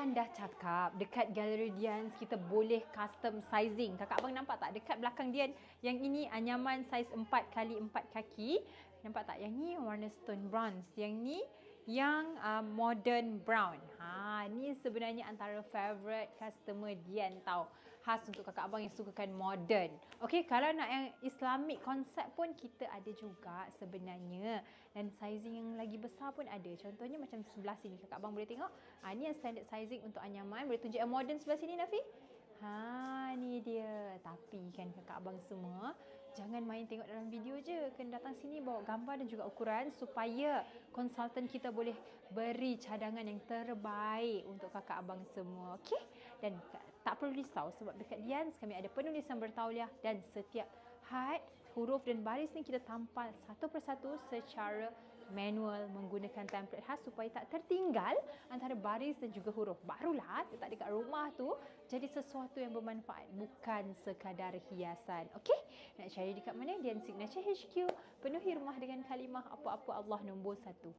Dian dah cakap dekat Galeri Dian kita boleh custom sizing. Kakak abang nampak tak dekat belakang Dian, yang ini anyaman saiz 4x4 kaki. Nampak tak? Yang ni warna stone bronze, yang ni yang modern brown. Ni sebenarnya antara favorite customer Dian tau. Khas untuk kakak abang yang sukakan modern. Okey, kalau nak yang Islamic konsep pun kita ada juga sebenarnya. Dan sizing yang lagi besar pun ada. Contohnya macam sebelah sini kakak abang boleh tengok. Ni yang standard sizing untuk anyaman. Boleh tunjuk yang modern sebelah sini, Nafi? Ni dia. Tapi kan kakak abang semua, jangan main tengok dalam video je. Kena datang sini bawa gambar dan juga ukuran supaya konsultan kita boleh beri cadangan yang terbaik untuk kakak abang semua. Okey? Dan tak perlu risau sebab dekat Dian kami ada penulisan bertauliah dan setiap had, huruf dan baris ni kita tampal satu persatu secara manual menggunakan template khas supaya tak tertinggal antara baris dan juga huruf. Barulah letak dekat rumah tu jadi sesuatu yang bermanfaat, bukan sekadar hiasan. Okey? Nak cari dekat mana? Dian Signature HQ. Penuhi rumah dengan kalimah apa-apa Allah nombor 1.